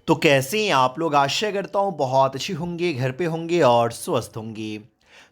तो कैसे हैं आप लोग? आशा करता हूँ बहुत अच्छी होंगे, घर पे होंगे और स्वस्थ होंगे।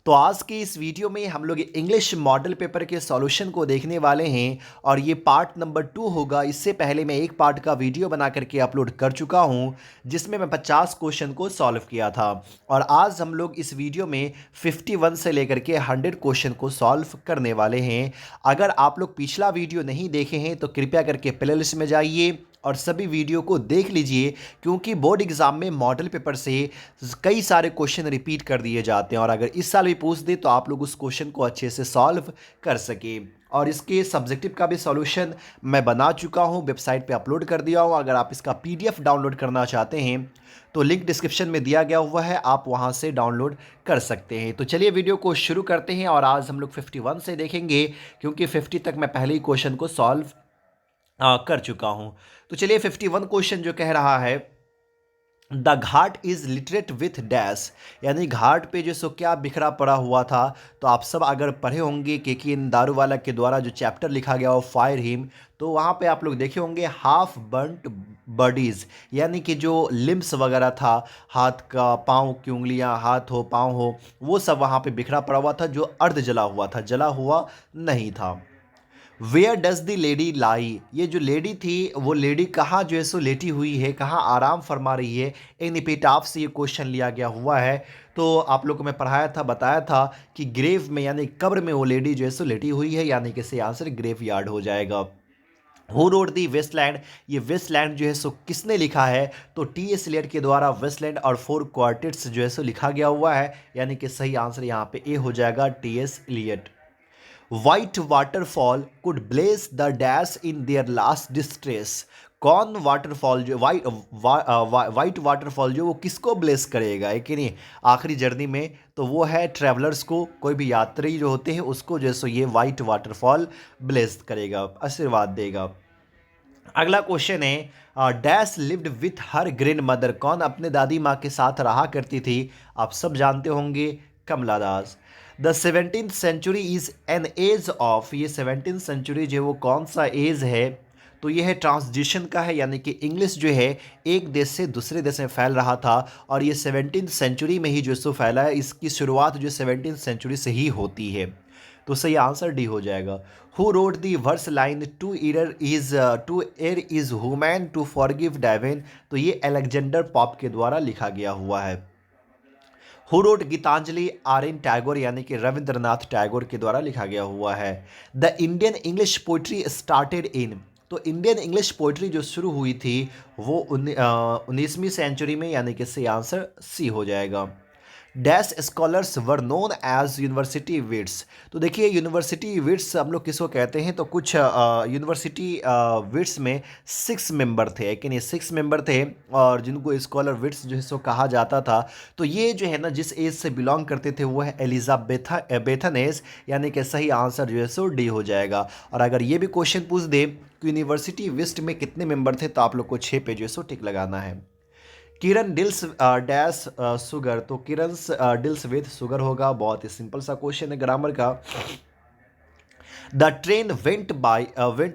तो आज की इस वीडियो में हम लोग इंग्लिश मॉडल पेपर के सॉल्यूशन को देखने वाले हैं और ये पार्ट नंबर 2 होगा। इससे पहले मैं एक पार्ट का वीडियो बना करके अपलोड कर चुका हूँ जिसमें मैं 50 क्वेश्चन को सॉल्व किया था और आज हम लोग इस वीडियो में 51 से लेकर के 100 क्वेश्चन को सॉल्व करने वाले हैं। अगर आप लोग पिछला वीडियो नहीं देखे हैं तो कृपया करके प्लेलिस्ट में जाइए और सभी वीडियो को देख लीजिए, क्योंकि बोर्ड एग्जाम में मॉडल पेपर से कई सारे क्वेश्चन रिपीट कर दिए जाते हैं और अगर इस साल भी पूछ दे तो आप लोग उस क्वेश्चन को अच्छे से सॉल्व कर सके। और इसके सब्जेक्टिव का भी सॉल्यूशन मैं बना चुका हूं, वेबसाइट पे अपलोड कर दिया हूं। अगर आप इसका पीडीएफ डाउनलोड करना चाहते हैं तो लिंक डिस्क्रिप्शन में दिया गया हुआ है, आप वहां से डाउनलोड कर सकते हैं। तो चलिए वीडियो को शुरू करते हैं और आज हम लोग 51 से देखेंगे, क्योंकि 50 तक मैं पहले ही क्वेश्चन को सॉल्व कर चुका हूं। तो चलिए 51 क्वेश्चन जो कह रहा है, the Ghat is literate with dash, यानी घाट पे जो सो क्या बिखरा पड़ा हुआ था। तो आप सब अगर पढ़े होंगे के इन दारूवाला के द्वारा जो चैप्टर लिखा गया हो फायर हिम, तो वहाँ पे आप लोग देखे होंगे हाफ बर्न्ट बॉडीज, यानी कि जो लिम्स वगैरह था, हाथ का, पाँव की उंगलियाँ, हाथ हो पाँव हो, वो सब वहाँ पे बिखरा पड़ा हुआ था जो अर्ध जला हुआ था, जला हुआ नहीं था। वेयर डज द लेडी लाई, ये जो लेडी थी वो लेडी कहाँ जो है सो लेटी हुई है, कहाँ आराम फरमा रही है। इन एपिटाफ से ये क्वेश्चन लिया गया हुआ है। तो आप लोग को मैं पढ़ाया था, बताया था कि ग्रेव में यानी कब्र में वो लेडी जो है सो लेटी हुई है, यानी कि इससे आंसर ग्रेव यार्ड हो जाएगा। हु रोड दी वेस्टलैंड, ये वेस्टलैंड जो है सो किसने लिखा है? तो टी एस इलियट के द्वारा वेस्टलैंड और फोर क्वार्टेट्स जो है सो लिखा गया हुआ है, यानी कि सही आंसर यहाँ पे ए हो जाएगा, T S Eliot. White waterfall could bless the dash in their last distress, कौन वाटरफॉल जो वाइट वाटरफॉल जो वो किसको ब्लेस करेगा है कि नहीं आखिरी जर्नी में? तो वो है ट्रैवलर्स को, कोई भी यात्री जो होते हैं उसको जो है सो ये वाइट वाटरफॉल ब्लेस करेगा, आशीर्वाद देगा। अगला क्वेश्चन है, dash lived with her grand mother, कौन अपने दादी माँ के साथ रहा करती थी? आप सब जानते होंगे, Kamala Das. The 17th century is an age of, ये 17th सेंचुरी जो है वो कौन सा एज है? तो ये है ट्रांसजिशन का है, यानी कि इंग्लिश जो है एक देश से दूसरे देश में फैल रहा था और ये 17th सेंचुरी में ही जो सो फैला है। इसकी शुरुआत जो 17th सेंचुरी से ही होती है, तो सही आंसर डी हो जाएगा। Who wrote the verse line to err is human to forgive divine, तो ये अलेक्जेंडर पॉप के द्वारा लिखा गया हुआ है। Who wrote Gitanjali, R N Tagore, यानी कि रविंद्रनाथ टैगोर के द्वारा लिखा गया हुआ है। The Indian English poetry started in, तो इंडियन इंग्लिश पोइट्री जो शुरू हुई थी वो 19वीं सेंचुरी में, यानी कि सही आंसर सी हो जाएगा। Dash scholars were known as university wits, तो देखिए यूनिवर्सिटी विट्स हम लोग किसको कहते हैं? तो कुछ यूनिवर्सिटी विट्स में 6 मेंबर थे, कि नहीं 6 मेंबर थे और जिनको स्कॉलर विट्स जो है सो कहा जाता था। तो ये जो है ना जिस एज से बिलोंग करते थे वो है एलिजाबेथन एज, यानी कि सही आंसर जो है सो डी हो जाएगा। और अगर ये भी क्वेश्चन पूछ दे कि यूनिवर्सिटी विस्ट में कितने मेंबर थे, तो आप लोग को 6 पे जो है सो टिक लगाना है। किरण डील्स डैश सुगर, तो किरण डील्स विथ शुगर होगा। बहुत ही सिंपल सा क्वेश्चन है ग्रामर का। The train went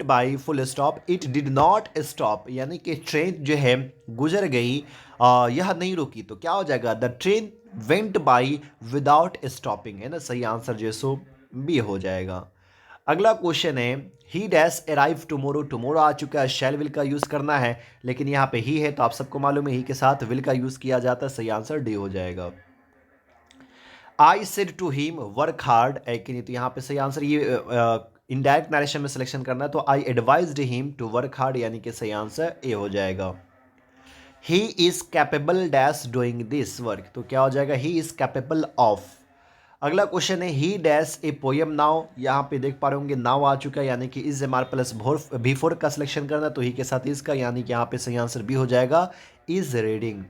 by full stop, it did not stop, यानी कि ट्रेन जो है गुजर गई, यह नहीं रुकी, तो क्या हो जाएगा? The train went by without stopping, है ना, सही आंसर जो है सो बी हो जाएगा। अगला क्वेश्चन है, he dash arrive tomorrow, tomorrow आ चुका है, शैल विल का यूज करना है, लेकिन यहाँ पे ही है तो आप सबको मालूम है ही के साथ विल का यूज किया जाता है, सही आंसर डी हो जाएगा। I said to him work hard है कि नहीं, तो यहाँ पे सही आंसर ये इनडायरेक्ट नरेशन में सिलेक्शन करना है, तो I advised him to work hard, यानी कि सही आंसर ए हो जाएगा। He is capable dash doing this work, तो क्या हो जाएगा? He is capable of. अगला क्वेश्चन है, he dash a poem now, यहाँ पे देख पा रहे होंगे नाउ आ चुका है, यानी कि is M R plus before का सिलेक्शन करना, तो ही के साथ इसका, यानी कि यहाँ पे सही आंसर बी हो जाएगा, इज रीडिंग।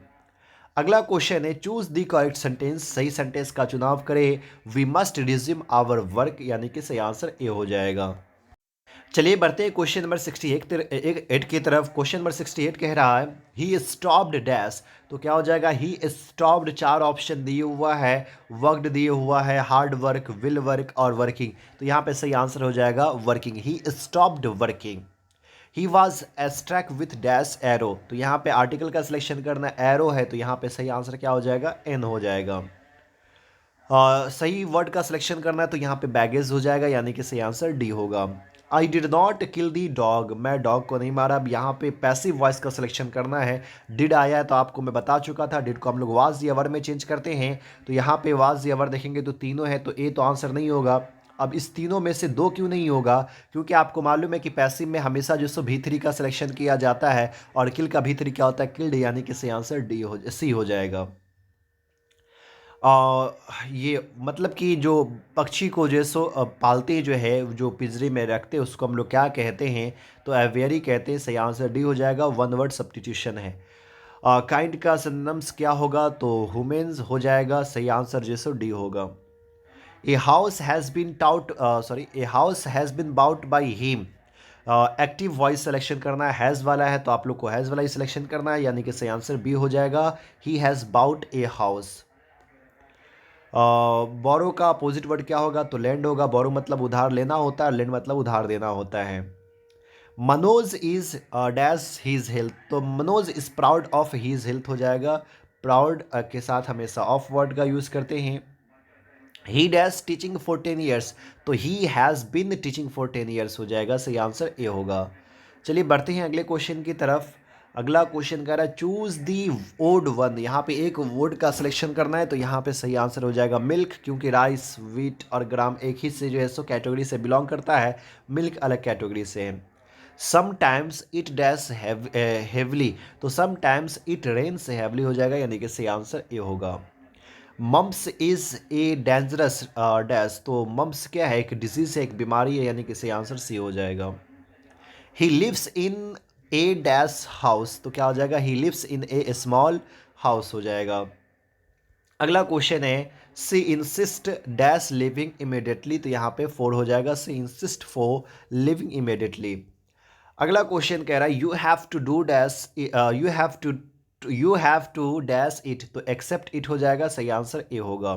अगला क्वेश्चन है, चूज दी करेक्ट सेंटेंस, सही सेंटेंस का चुनाव करें। We must resume our work, यानी कि सही आंसर ए हो जाएगा। चलिए बढ़ते हैं क्वेश्चन नंबर 68 की तरफ। क्वेश्चन नंबर 68 कह रहा है, ही स्टॉप्ड डैश, तो क्या हो जाएगा? ही स्टॉप्ड, 4 ऑप्शन दिए हुआ है, वर्कड दिए हुआ है, हार्ड वर्क, विल वर्क और वर्किंग, तो यहाँ पे सही आंसर हो जाएगा working, he stopped working. He was struck with dash arrow, तो यहाँ पे आर्टिकल का सिलेक्शन करना, एरो है तो यहाँ पे सही आंसर क्या हो जाएगा, एन हो जाएगा। सही वर्ड का सिलेक्शन करना है तो यहाँ पे बैगेज हो जाएगा, यानी कि सही आंसर डी होगा। I did not kill the dog, मैं डॉग को नहीं मारा। अब यहाँ पे पैसिव वॉइस का सिलेक्शन करना है। डिड आया है तो आपको मैं बता चुका था, डिड को हम लोग वाज या वर में चेंज करते हैं, तो यहाँ पे वाज या वर देखेंगे तो तीनों है, तो ए तो आंसर नहीं होगा। अब इस तीनों में से दो क्यों नहीं होगा, क्योंकि आपको मालूम है कि पैसिव में हमेशा जो सो भी थ्री का सिलेक्शन किया जाता है, और किल का भी थ्री क्या होता है, किल्ड, यानी कि सही आंसर डी हो, सी हो जाएगा। ये मतलब कि जो पक्षी को जो सो पालते जो है, जो पिंजरे में रखते हैं, उसको हम लोग क्या कहते हैं, तो एवियरी कहते हैं। सही आंसर डी हो जाएगा, वन वर्ड सब्स्टिट्यूशन है। काइंड का सिनोनिम्स क्या होगा, तो ह्यूमन्स हो जाएगा। सही आंसर जो सो डी होगा। A house has been taught sorry a house has been bought by him, active voice selection करना है, हैज़ वाला है तो आप लोग को हैज़ वाला ही सिलेक्शन करना है, यानी कि सही आंसर बी हो जाएगा, he has bought a house. Borrow का अपोजिट वर्ड क्या होगा, तो लैंड होगा। बोरो मतलब उधार लेना होता है, लैंड मतलब उधार देना होता है। Manoj is dash his health, तो Manoj is proud of his health हो जाएगा। प्राउड के साथ हमेशा ऑफ वर्ड का यूज़ करते हैं। He dash teaching for 10 years, तो he has been teaching for 10 years हो जाएगा। सही आंसर ए होगा। चलिए बढ़ते हैं अगले क्वेश्चन की तरफ। अगला क्वेश्चन कह रहा है चूज दी ओड वन, यहाँ पे एक वर्ड का सिलेक्शन करना है, तो यहाँ पे सही आंसर हो जाएगा मिल्क, क्योंकि राइस, व्हीट और ग्राम एक ही से जो है सो कैटेगरी से बिलोंग करता है, मिल्क अलग कैटेगरी से है। समटाइम्स इट डैश हेवली, तो समटाइम्स इट रेन्स हेवली हो जाएगा, यानी कि सही आंसर ए होगा। Mumps is a dangerous dash, तो मम्स क्या है, एक डिजीज है, एक बीमारी है, यानी कि सही आंसर सी हो जाएगा। He lives in a dash house, तो क्या हो जाएगा, he lives in a small house हो जाएगा। अगला क्वेश्चन है she insist dash living immediately, तो यहाँ पे 4 हो जाएगा, she insist for living immediately. अगला क्वेश्चन कह रहा है you have to do dash, you have to dash it, तो एक्सेप्ट इट हो जाएगा। सही आंसर ए होगा।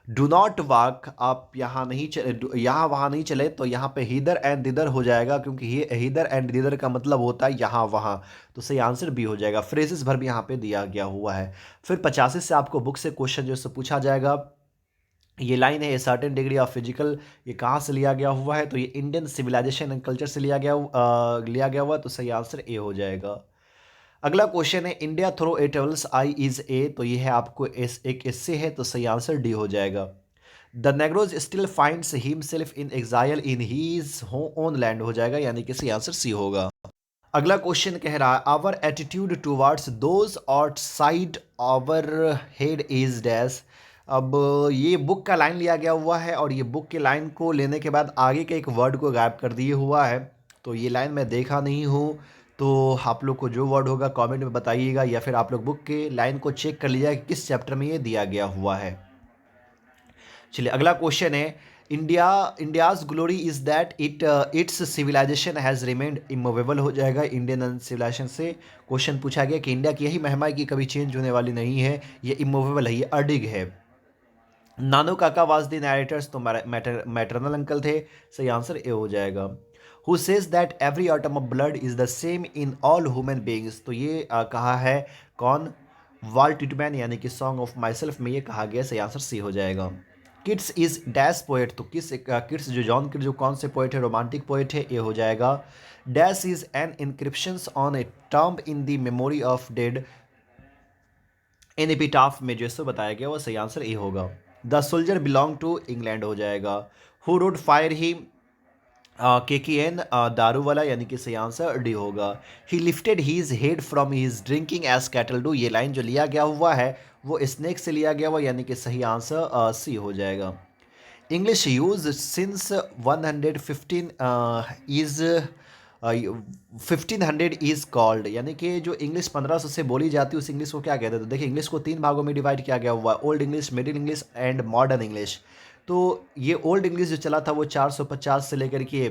डू नॉट वॉक, आप यहाँ नहीं चले, यहाँ वहाँ नहीं चले, तो यहाँ पे हीदर एंड दिदर हो जाएगा, क्योंकि ये हीदर एंड दिदर का मतलब होता है यहाँ वहाँ, तो सही आंसर बी हो जाएगा। फ्रेजेस भर भी यहाँ पे दिया गया हुआ है। फिर 85 से आपको बुक से क्वेश्चन जो है पूछा जाएगा। ये लाइन है a certain degree of physical, ये कहाँ से लिया गया हुआ है, तो ये इंडियन सिविलाइजेशन एंड कल्चर से लिया गया हुआ है, तो सही आंसर ए हो जाएगा। अगला क्वेश्चन है India through a travels eye is A, तो ये है आपको एक एस्से है, तो सही आंसर डी हो जाएगा। The negroes still finds himself in exile in his own land हो जाएगा, यानी कि सही आंसर सी होगा। अगला क्वेश्चन कह रहा है our attitude towards those outside our head is dash. अब ये बुक का लाइन लिया गया हुआ है, और ये बुक के लाइन को लेने के बाद आगे के एक वर्ड को गायब कर दिए हुआ है, तो ये लाइन मैं देखा नहीं हूँ, तो आप लोग को जो वर्ड होगा कमेंट में बताइएगा, या फिर आप लोग बुक के लाइन को चेक कर लीजिएगा कि किस चैप्टर में ये दिया गया हुआ है। चलिए अगला क्वेश्चन है India's glory is that its civilization has remained immovable हो जाएगा। इंडियन सिविलाइजेशन से क्वेश्चन पूछा गया कि इंडिया की यही महिमा है कि कभी चेंज होने वाली नहीं है, ये इमूवेबल है, ये अडिग है। नानो काका वाज द नैरेटर्स, तो मैटरनल अंकल थे। सही आंसर ए हो जाएगा। Who says that every item of blood is the same in all human beings, तो ये कहा है कौन, वाल्ट विटमैन, यानी कि सॉन्ग ऑफ माई सेल्फ में ये कहा गया। सही आंसर सी हो जाएगा। किड्स इज डैश पोएट, तो किड्स जो जॉन किड जो कौन से पोएट है, रोमांटिक पोएट है, ये हो जाएगा। Dash is an inscriptions on a टर्म in the memory of dead, in epitaph में जैसे बताया गया वो सही आंसर ए होगा। The soldier belong to England हो जाएगा। Who wrote fire he, KKN दारू वाला, यानी कि सही आंसर डी होगा। He lifted his head from his drinking as cattle do, ये लाइन जो लिया गया हुआ है वो स्नेक से लिया गया हुआ, यानी कि सही आंसर सी हो जाएगा। English use since 115 is 1500 is called, यानी कि जो इंग्लिश 1500 से बोली जाती है उस इंग्लिश को क्या कहते हैं, तो देखिए इंग्लिश को 3 भागों में डिवाइड किया गया हुआ है, old English, middle English and modern English. तो ये ओल्ड इंग्लिश जो चला था वो 450 से लेकर के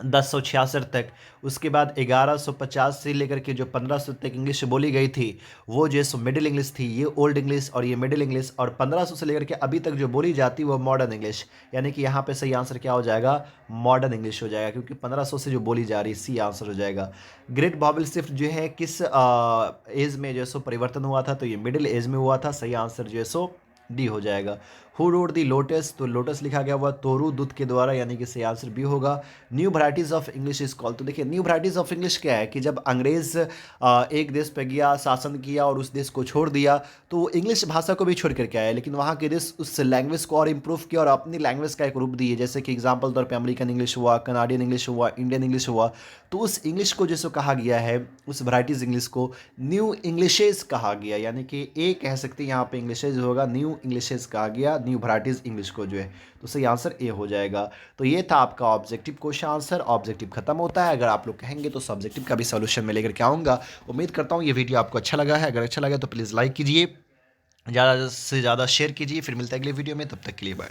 1066 तक। उसके बाद 1150 से लेकर के जो 1500 तक इंग्लिश बोली गई थी, वो जो है सो मिडिल इंग्लिश थी। ये ओल्ड इंग्लिश और ये मिडिल इंग्लिश। और 1500 से लेकर के अभी तक जो बोली जाती है वो मॉडर्न इंग्लिश। यानी कि यहाँ पे सही आंसर क्या हो जाएगा, मॉडर्न इंग्लिश हो जाएगा, क्योंकि 1500 से जो बोली जा रही है, सी आंसर हो जाएगा। ग्रेट वॉवेल शिफ्ट जो है किस एज में जो है सो परिवर्तन हुआ था, तो ये मिडिल एज में हुआ था। सही आंसर जो है सो डी हो जाएगा। हु रोड दी लोटस, तो लोटस लिखा गया हुआ तोरू दुत के द्वारा, यानी कि सही आंसर बी होगा। New varieties of English is called, तो देखिए न्यू वैराइटीज ऑफ इंग्लिश क्या है कि जब अंग्रेज एक देश पे गया, शासन किया और उस देश को छोड़ दिया, तो वो इंग्लिश भाषा को भी छोड़ करके आया, लेकिन वहाँ के देश उस लैंग्वेज को और इम्प्रूव किया और अपनी लैंग्वेज का एक रूप दिए। जैसे कि एग्जाम्पल तौर पर अमेरिकन इंग्लिश हुआ, कनाडियन इंग्लिश हुआ, इंडियन इंग्लिश हुआ। तो उस इंग्लिश को जैसे कहा गया है, उस वैराइटीज इंग्लिश को न्यू इंग्लिशेज कहा गया, यानी कि ए कह सकते हैं यहाँ पे इंग्लिशेज होगा, न्यू इंग्लिशेज कहा गया न्यू वैराइटीज इंग्लिश को जो है। तो सही आंसर ए हो जाएगा। तो ये था आपका ऑब्जेक्टिव क्वेश्चन आंसर। ऑब्जेक्टिव खत्म होता है, अगर आप लोग कहेंगे तो सब्जेक्टिव का भी सॉल्यूशन मैं लेकर के आऊँगा। उम्मीद करता हूँ ये वीडियो आपको अच्छा लगा है। अगर अच्छा लगा तो प्लीज़ लाइक कीजिए, ज़्यादा से ज़्यादा शेयर कीजिए। फिर मिलता है अगले वीडियो में, तब तक के लिए बाय।